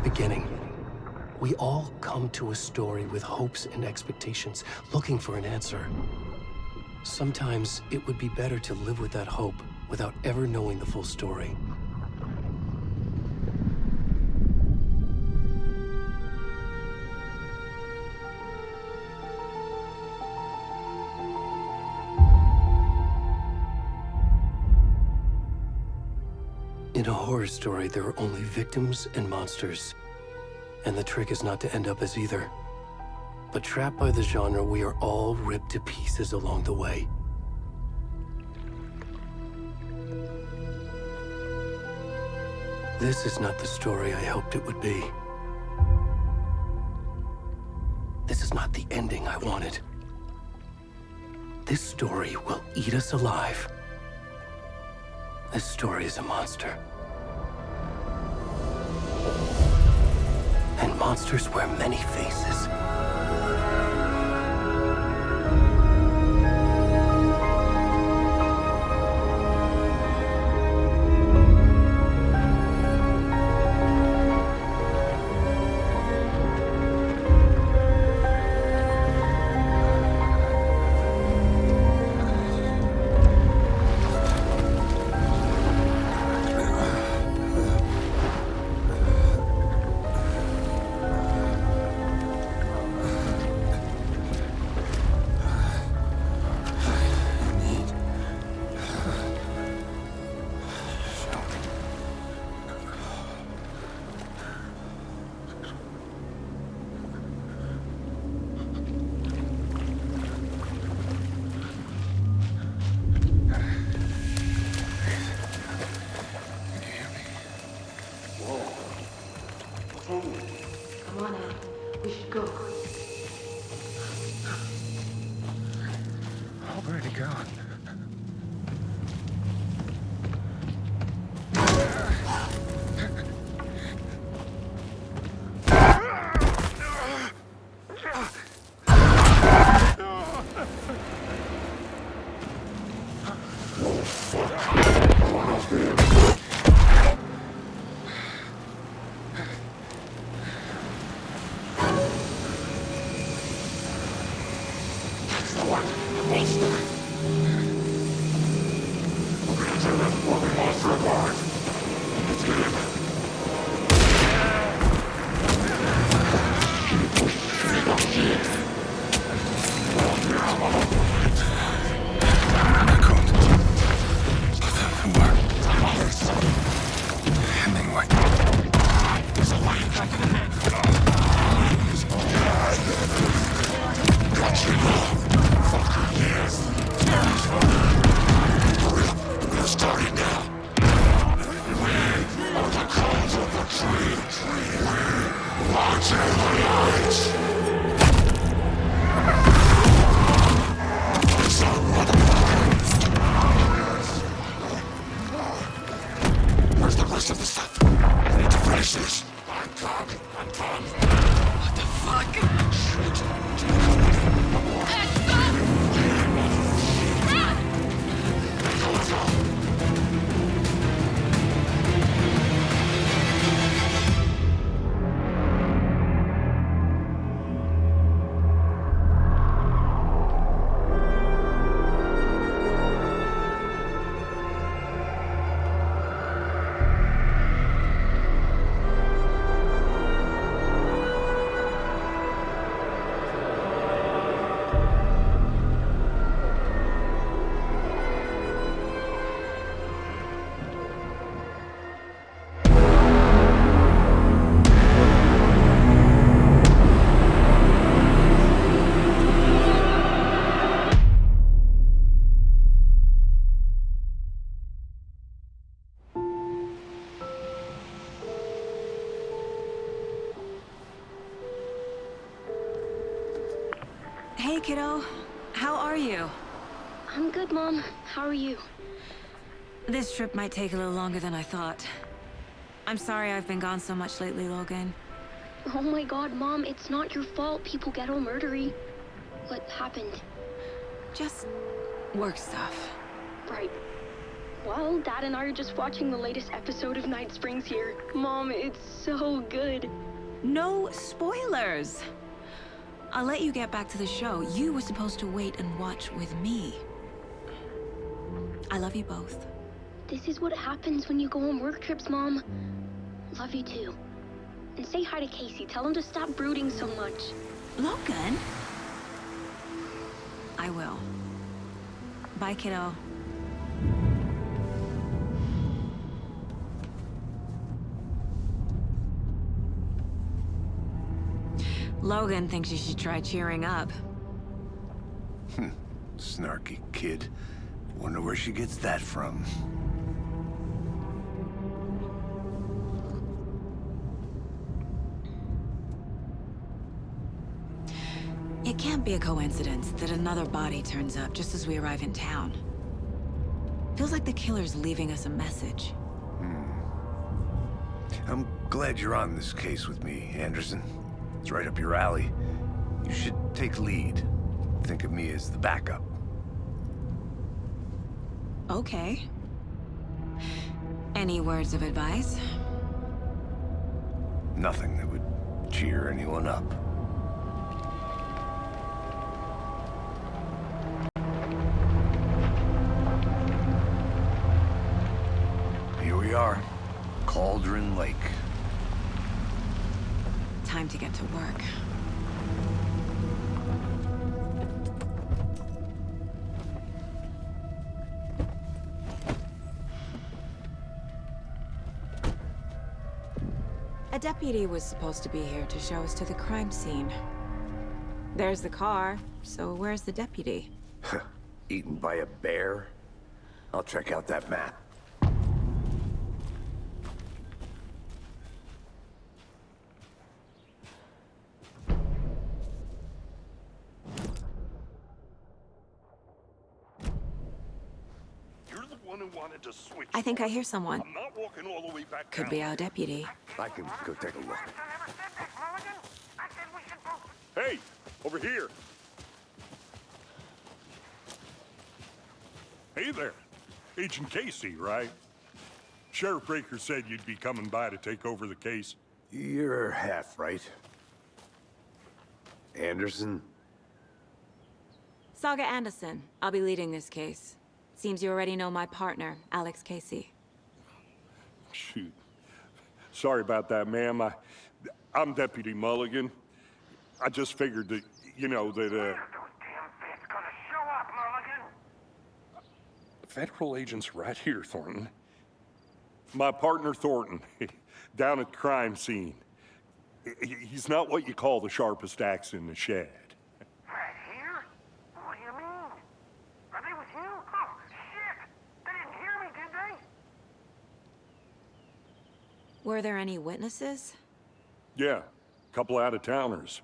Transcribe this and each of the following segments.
beginning. We all come to a story with hopes and expectations, looking for an answer. Sometimes it would be better to live with that hope without ever knowing the full story. In a horror story, there are only victims and monsters. And the trick is not to end up as either. But trapped by the genre, we are all ripped to pieces along the way. This is not the story I hoped it would be. This is not the ending I wanted. This story will eat us alive. This story is a monster. And monsters wear many faces. Come on, Anne. We should go. Where'd he go? Where's the rest of the stuff? I need to finish this. I'm done. What the fuck? Hey, kiddo. How are you? I'm good, Mom. How are you? This trip might take a little longer than I thought. I'm sorry I've been gone so much lately, Logan. Oh my god, Mom, it's not your fault people get all murdery. What happened? Just work stuff. Right. Well, Dad and I are just watching the latest episode of Night Springs here. Mom, it's so good. No spoilers! I'll let you get back to the show. You were supposed to wait and watch with me. I love you both. This is what happens when you go on work trips, Mom. Love you too. And say hi to Casey. Tell him to stop brooding so much. Logan? I will. Bye, kiddo. Logan thinks you should try cheering up. Snarky kid. Wonder where she gets that from. It can't be a coincidence that another body turns up just as we arrive in town. Feels like the killer's leaving us a message. I'm glad you're on this case with me, Anderson. It's right up your alley. You should take lead. Think of me as the backup. Okay. Any words of advice? Nothing that would cheer anyone up. Here we are. Cauldron Lake. Time to get to work. A deputy was supposed to be here to show us to the crime scene. There's the car, so where's the deputy? Eaten by a bear? I'll check out that map. You're the one who wanted to switch. I think I hear someone. I'm not walking all the way back Could down. be our deputy. I can go take a look. Hey, over here. Hey there. Agent Casey, right? Sheriff Breaker said you'd be coming by to take over the case. You're half right. Anderson? Saga Anderson. I'll be leading this case. Seems you already know my partner, Alex Casey. Shoot. Sorry about that, ma'am. I'm Deputy Mulligan. I just figured that, you know, that, Federal agents right here, Thornton. My partner, Thornton, down at the crime scene. He's not what you call the sharpest axe in the shed. Right here? What do you mean? Are they with you? Oh, shit! They didn't hear me, did they? Were there any witnesses? Yeah, a couple out-of-towners.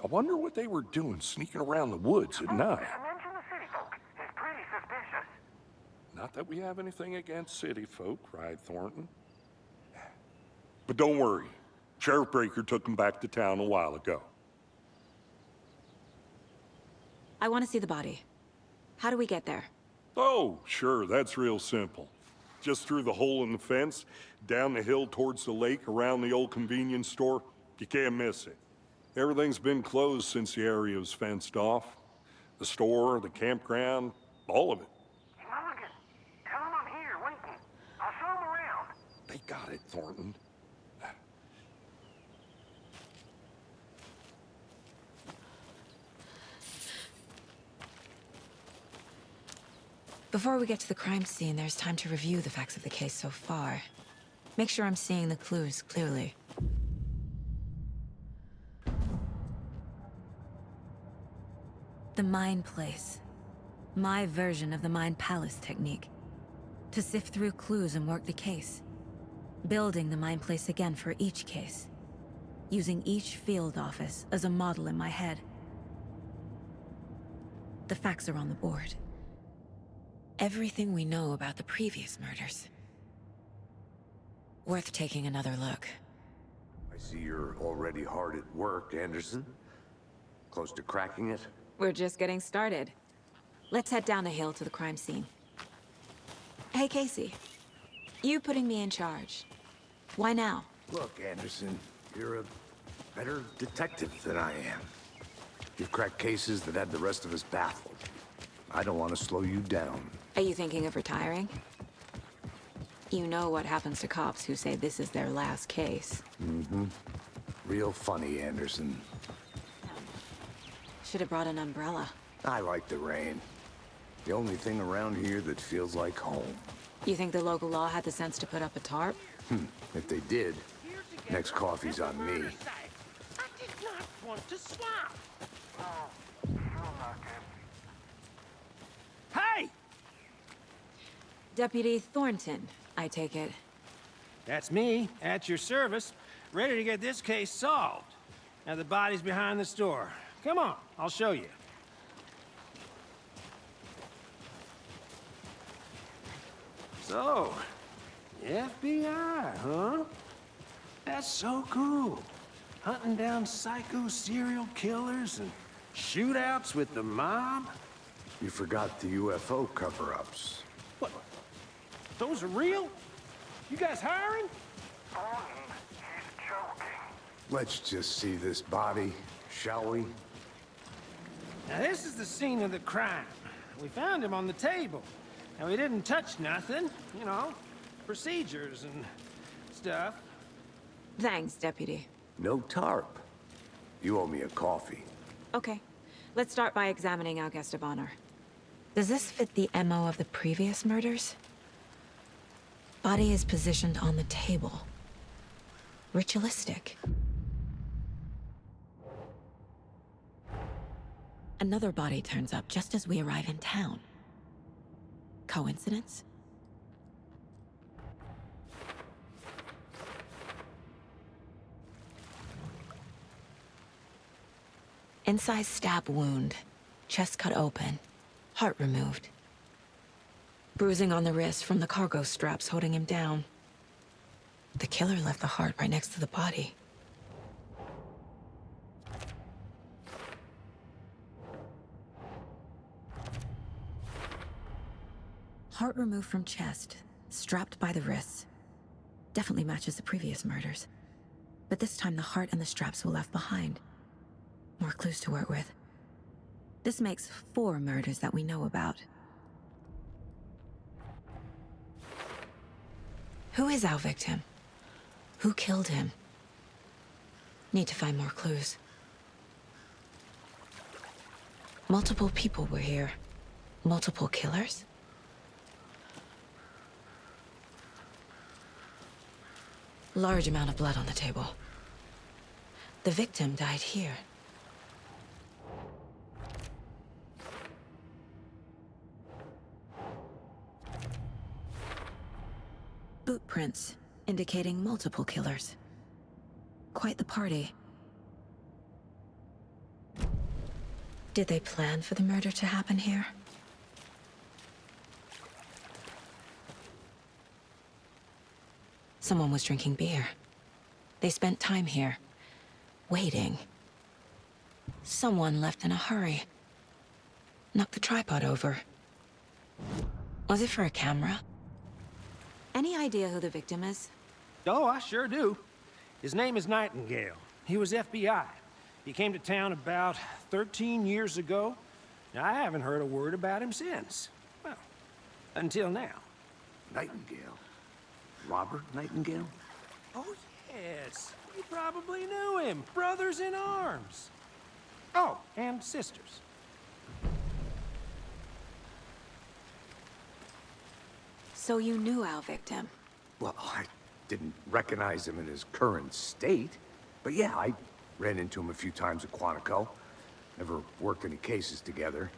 I wonder what they were doing sneaking around the woods at night. Mention the city folk. It's pretty suspicious. Not that we have anything against city folk, right, Thornton? But don't worry. Sheriff Breaker took them back to town a while ago. I want to see the body. How do we get there? Oh, sure, that's real simple. Just through the hole in the fence, down the hill towards the lake, around the old convenience store. You can't miss it. Everything's been closed since the area was fenced off. The store, the campground, all of it. Mulligan, tell them I'm here, waiting. I'll show them around. They got it, Thornton. Before we get to the crime scene, there's time to review the facts of the case so far. Make sure I'm seeing the clues clearly. The Mind Place. My version of the Mind Palace technique. To sift through clues and work the case. Building the Mind Place again for each case. Using each field office as a model in my head. The facts are on the board. Everything we know about the previous murders. Worth taking another look. I see you're already hard at work, Anderson. Close to cracking it? We're just getting started. Let's head down the hill to the crime scene. Hey, Casey. You putting me in charge. Why now? Look, Anderson, you're a better detective than I am. You've cracked cases that had the rest of us baffled. I don't want to slow you down. Are you thinking of retiring? You know what happens to cops who say this is their last case. Real funny, Anderson. Should have brought an umbrella. I like the rain. The only thing around here that feels like home. You think the local law had the sense to put up a tarp? If they did, next coffee's on me. I did not want to swap. Oh, sure not, Captain. Hey! Deputy Thornton, I take it. That's me, at your service, ready to get this case solved. Now the body's behind the store. Come on, I'll show you. So, the FBI, huh? That's so cool. Hunting down psycho serial killers and shootouts with the mob. You forgot the UFO cover-ups. What? Those are real? You guys hiring? Thornton, he's joking. Let's just see this body, shall we? Now this is the scene of the crime. We found him on the table. Now he didn't touch nothing, you know, procedures and stuff. Thanks, Deputy. No tarp. You owe me a coffee. Okay, let's start by examining our guest of honor. Does this fit the MO of the previous murders? Body is positioned on the table. Ritualistic. Another body turns up just as we arrive in town. Coincidence? Incised stab wound, chest cut open, heart removed. Bruising on the wrist from the cargo straps holding him down. The killer left the heart right next to the body. Heart removed from chest, strapped by the wrists. Definitely matches the previous murders. But this time the heart and the straps were left behind. More clues to work with. This makes 4 murders that we know about. Who is our victim? Who killed him? Need to find more clues. Multiple people were here. Multiple killers? Large amount of blood on the table. The victim died here. Boot prints, indicating multiple killers. Quite the party. Did they plan for the murder to happen here? Someone was drinking beer. They spent time here, waiting. Someone left in a hurry. Knocked the tripod over. Was it for a camera? Any idea who the victim is? Oh, I sure do. His name is Nightingale. He was FBI. He came to town about 13 years ago. Now, I haven't heard a word about him since. Well, until now. Nightingale? Robert Nightingale? Oh, yes. You probably knew him. Brothers in arms. Oh, and sisters. So you knew our victim? Well, I didn't recognize him in his current state. But yeah, I ran into him a few times at Quantico. Never worked any cases together.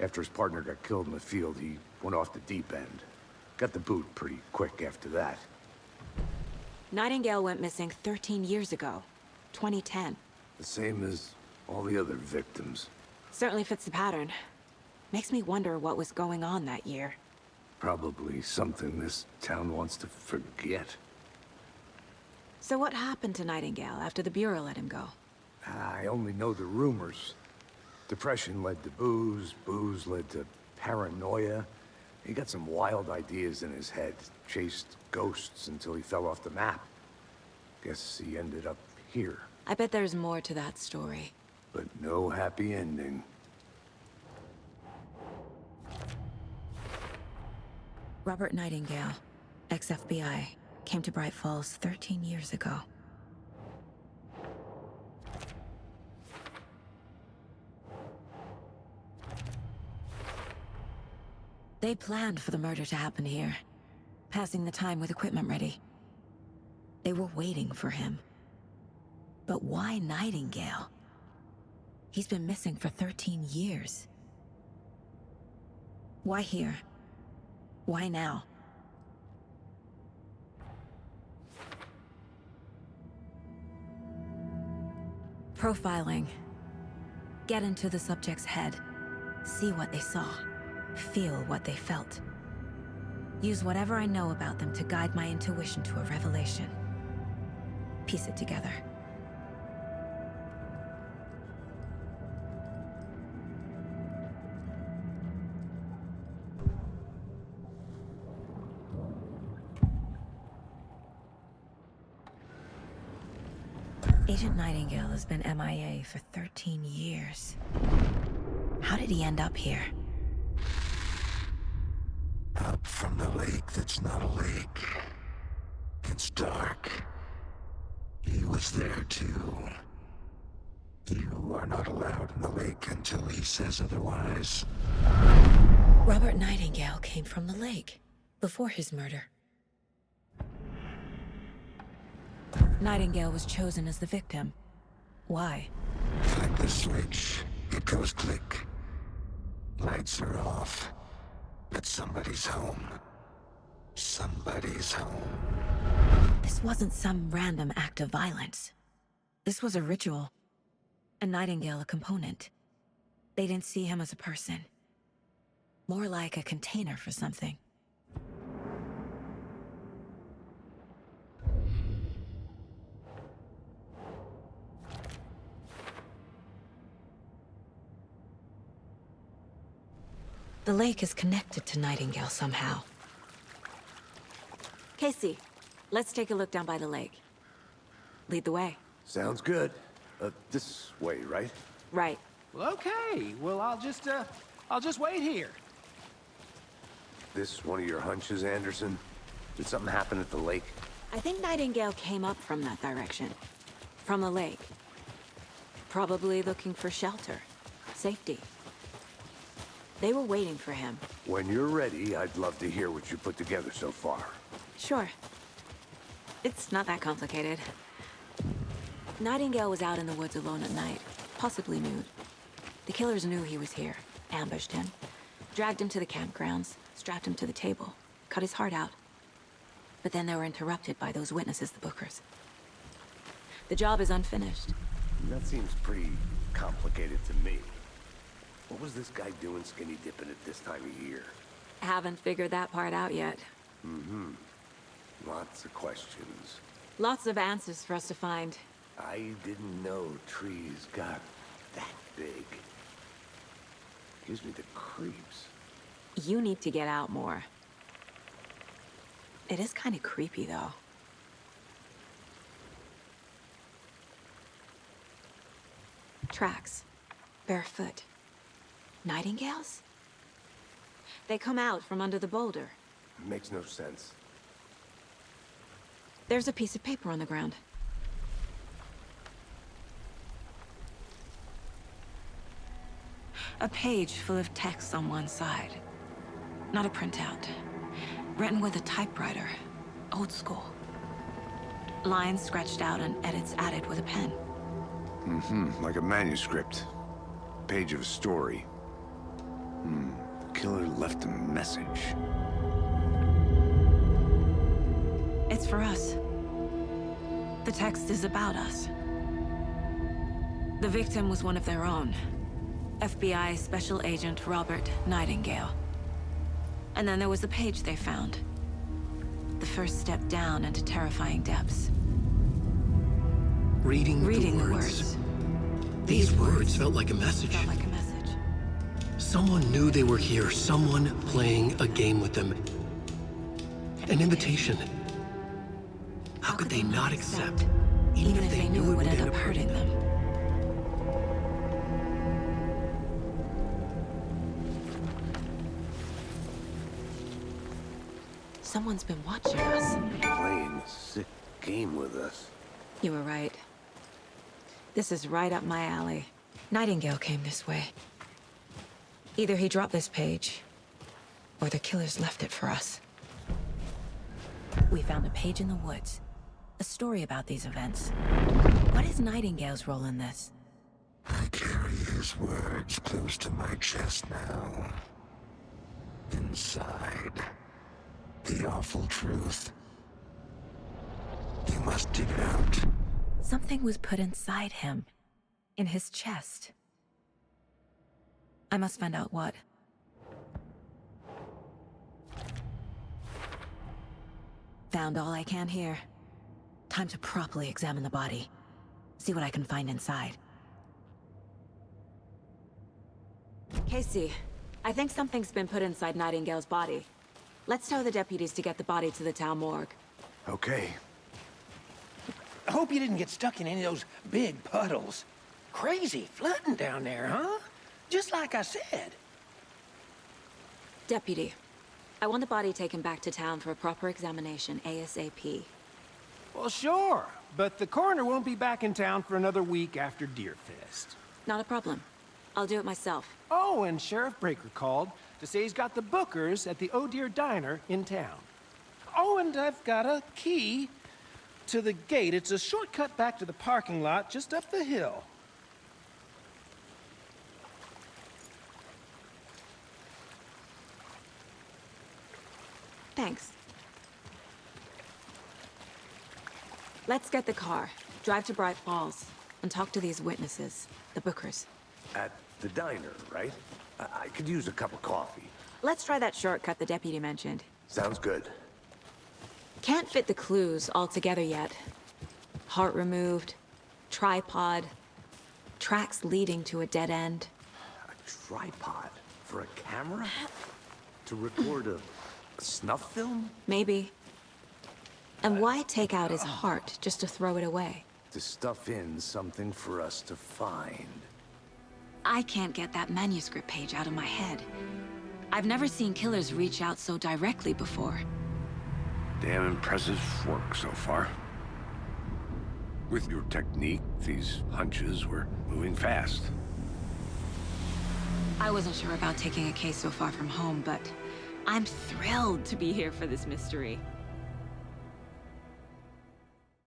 After his partner got killed in the field, he went off the deep end. Got the boot pretty quick after that. Nightingale went missing 13 years ago. 2010. The same as all the other victims. Certainly fits the pattern. Makes me wonder what was going on that year. Probably something this town wants to forget. So what happened to Nightingale after the Bureau let him go? I only know the rumors. Depression led to booze, booze led to paranoia. He got some wild ideas in his head, chased ghosts until he fell off the map. Guess he ended up here, I bet there's more to that story. but no happy ending. Robert Nightingale, ex-FBI, came to Bright Falls 13 years ago. They planned for the murder to happen here, passing the time with equipment ready. They were waiting for him. But why Nightingale? He's been missing for 13 years. Why here? Why now? Profiling. Get into the subject's head. See what they saw. Feel what they felt. Use whatever I know about them to guide my intuition to a revelation. Piece it together. Agent Nightingale has been MIA for 13 years. How did he end up here? Up from the lake that's not a lake. It's dark. He was there too. You are not allowed in the lake until he says otherwise. Robert Nightingale came from the lake, before his murder. Nightingale was chosen as the victim. Why? Like the switch, it goes click. Lights are off. But somebody's home. Somebody's home. This wasn't some random act of violence. This was a ritual. And Nightingale a component. They didn't see him as a person. More like a container for something. The lake is connected to Nightingale somehow. Casey, let's take a look down by the lake. Lead the way. Sounds good. This way, right? Right. Well, okay. Well, I'll just wait here. This one of your hunches, Anderson? Did something happen at the lake? I think Nightingale came up from that direction. From the lake. Probably looking for shelter. Safety. They were waiting for him. When you're ready, I'd love to hear what you put together so far. Sure. It's not that complicated. Nightingale was out in the woods alone at night, possibly nude. The killers knew he was here, ambushed him, dragged him to the campgrounds, strapped him to the table, cut his heart out. But then they were interrupted by those witnesses, the Bookers. The job is unfinished. That seems pretty complicated to me. What was this guy doing skinny dipping at this time of year? Haven't figured that part out yet. Mm-hmm. Lots of questions. Lots of answers for us to find. I didn't know trees got that big. Gives me the creeps. You need to get out more. It is kind of creepy, though. Tracks. Barefoot. Nightingales? They come out from under the boulder. Makes no sense. There's a piece of paper on the ground. A page full of text on one side. Not a printout. Written with a typewriter. Old school. Lines scratched out and edits added with a pen. Mm-hmm. Like a manuscript. Page of a story. The killer left a message. It's for us. The text is about us. The victim was one of their own. FBI Special Agent Robert Nightingale. And then there was the page they found. The first step down into terrifying depths. Reading the words. These words felt like a message. Felt like a message. Someone knew they were here, someone playing a game with them. An invitation. How could they not accept, even if they knew it would end up hurting them? Someone's been watching us. Playing a sick game with us. You were right. This is right up my alley. Nightingale came this way. Either he dropped this page, or the killers left it for us. We found a page in the woods. A story about these events. What is Nightingale's role in this? I carry his words close to my chest now. Inside, the awful truth. You must dig it out. Something was put inside him. In his chest. I must find out what. Found all I can here. Time to properly examine the body. See what I can find inside. Casey, I think something's been put inside Nightingale's body. Let's tell the deputies to get the body to the town morgue. Okay. I hope you didn't get stuck in any of those big puddles. Crazy flooding down there, huh? Just like I said. Deputy, I want the body taken back to town for a proper examination ASAP. Well, sure, but the coroner won't be back in town for another week after Deerfest. Not a problem. I'll do it myself. Oh, and Sheriff Breaker called to say he's got the Bookers at the Oh Deer Diner in town. Oh, and I've got a key to the gate. It's a shortcut back to the parking lot just up the hill. Thanks. Let's get the car, drive to Bright Falls, and talk to these witnesses, the Bookers. At the diner, right? I could use a cup of coffee. Let's try that shortcut the deputy mentioned. Sounds good. Can't fit the clues all together yet. Heart removed, tripod, tracks leading to a dead end. A tripod? For a camera? To record a snuff film? Maybe. And why take out his heart just to throw it away? To stuff in something for us to find. I can't get that manuscript page out of my head. I've never seen killers reach out so directly before. Damn impressive work so far. With your technique, these hunches were moving fast. I wasn't sure about taking a case so far from home, but I'm thrilled to be here for this mystery.